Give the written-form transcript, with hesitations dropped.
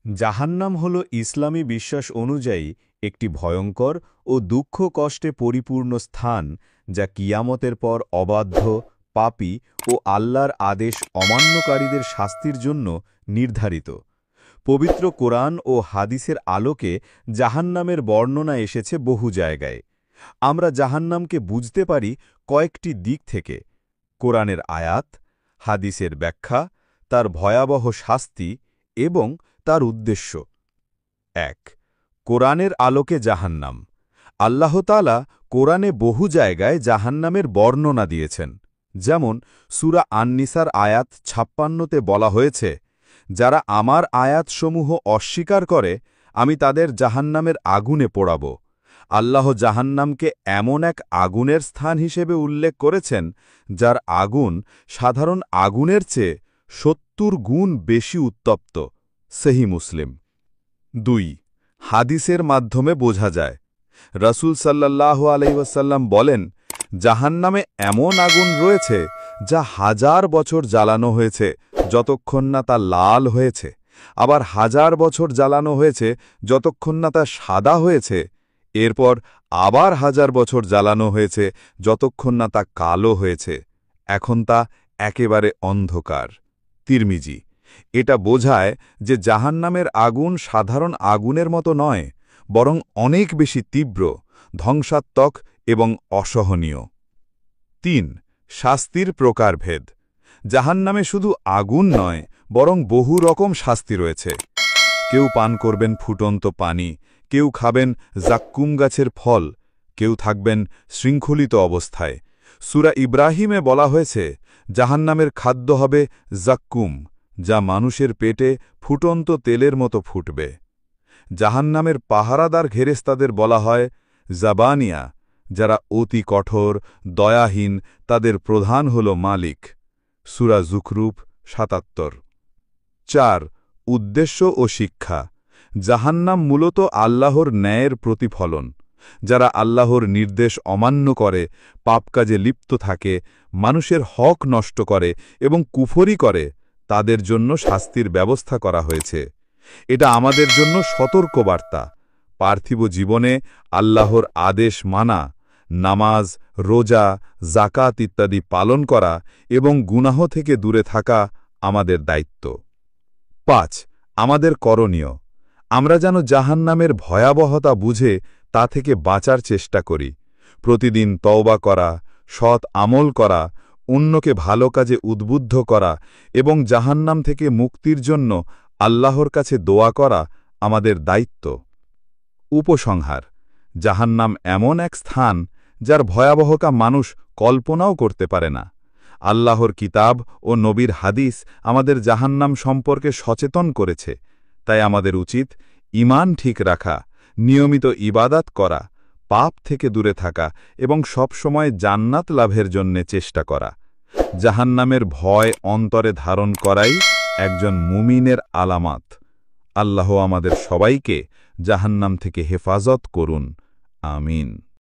জাহান্নাম হল ইসলামী বিশ্বাস অনুযায়ী একটি ভয়ঙ্কর ও দুঃখ কষ্টে পরিপূর্ণ স্থান যা কিয়ামতের পর অবাধ্য, পাপী ও আল্লাহর আদেশ অমান্যকারীদের শাস্তির জন্য নির্ধারিত। পবিত্র কোরআন ও হাদিসের আলোকে জাহান্নামের বর্ণনা এসেছে বহু জায়গায়। আমরা জাহান্নামকে বুঝতে পারি কয়েকটি দিক থেকে: কোরআনের আয়াত, হাদিসের ব্যাখ্যা, তার ভয়াবহ শাস্তি এবং তার উদ্দেশ্য। ১. কোরআনের আলোকে জাহান্নাম। আল্লাহ তাআলা কোরআনে বহু জায়গায় জাহান্নামের বর্ণনা দিয়েছেন। যেমন সূরা আন-নিসার আয়াত ৫৬তে বলা হয়েছে, যারা আমার আয়াতসমূহ অস্বীকার করে আমি তাদের জাহান্নামের আগুনে পোড়াব। আল্লাহ জাহান্নামকে এমন এক আগুনের স্থান হিসেবে উল্লেখ করেছেন যার আগুন সাধারণ আগুনের চেয়ে ৭০ গুণ বেশি উত্তপ্ত। সহিহ মুসলিম। ২. হাদিসের মাধ্যমে বোঝা যায়। রাসূল সাল্লাল্লাহু আলাইহি ওয়াসাল্লাম বলেন, জাহান্নামে এমন আগুন রয়েছে যা ১০০০ বছর জ্বালানো হয়েছে যতক্ষণ না তা লাল হয়েছে, আবার ১০০০ বছর জ্বালানো হয়েছে যতক্ষণ না তা সাদা হয়েছে, এরপর আবার ১০০০ বছর জ্বালানো হয়েছে যতক্ষণ না তা কালো হয়েছে, এখন তা একেবারে অন্ধকার। তিরমিজি। এটা বোঝায় যে জাহান্নামের আগুন সাধারণ আগুনের মতো নয়, বরং অনেক বেশি তীব্র, ধ্বংসাত্মক এবং অসহনীয়। ৩. শাস্তির প্রকারভেদ। জাহান্নামে শুধু আগুন নয়, বরং বহু রকম শাস্তি রয়েছে। কেউ পান করবেন ফুটন্ত পানি, কেউ খাবেন জাক্কুম গাছের ফল, কেউ থাকবেন শৃঙ্খলিত অবস্থায়। সূরা ইব্রাহিমে বলা হয়েছে, জাহান্নামের খাদ্য হবে জাক্কুম, যা মানুষের পেটে ফুটন্ত তেলের মতো ফুটবে। জাহান্নামের পাহারাদার ফেরেশতাদের বলা হয় জাবানিয়া, যারা অতি কঠোর, দয়াহীন, তাদের প্রধান হল মালিক। সূরা যুখরুফ ৭৭। ৪. উদ্দেশ্য ও শিক্ষা। জাহান্নাম মূলত আল্লাহর ন্যায়ের প্রতিফলন। যারা আল্লাহর নির্দেশ অমান্য করে, পাপ কাজে লিপ্ত থাকে, মানুষের হক নষ্ট করে এবং কুফরি করে, তাদের জন্য শাস্তির ব্যবস্থা করা হয়েছে। এটা আমাদের জন্য সতর্কবার্তা। পার্থিব জীবনে আল্লাহর আদেশ মানা, নামাজ, রোজা, যাকাত ইত্যাদি পালন করা এবং গুনাহ থেকে দূরে থাকা আমাদের দায়িত্ব। ৫. আমাদের করণীয়। আমরা যেন জাহান্নামের ভয়াবহতা বুঝে তা থেকে বাঁচার চেষ্টা করি। প্রতিদিন তওবা করা, সৎ আমল করা, অন্যকে ভালো কাজে উদ্বুদ্ধ করা এবং জাহান্নাম থেকে মুক্তির জন্য আল্লাহর কাছে দোয়া করা আমাদের দায়িত্ব। উপসংহার: জাহান্নাম এমন এক স্থান যার ভয়াবহতা মানুষ কল্পনাও করতে পারে না। আল্লাহর কিতাব ও নবীর হাদিস আমাদের জাহান্নাম সম্পর্কে সচেতন করেছে। তাই আমাদের উচিত ঈমান ঠিক রাখা, নিয়মিত ইবাদাত করা, পাপ থেকে দূরে থাকা এবং সবসময় জান্নাত লাভের জন্য চেষ্টা করা। জাহান্নামের ভয় অন্তরে ধারণ করাই একজন মুমিনের আলামত। আল্লাহ আমাদের সবাইকে জাহান্নাম থেকে হেফাজত করুন। আমিন।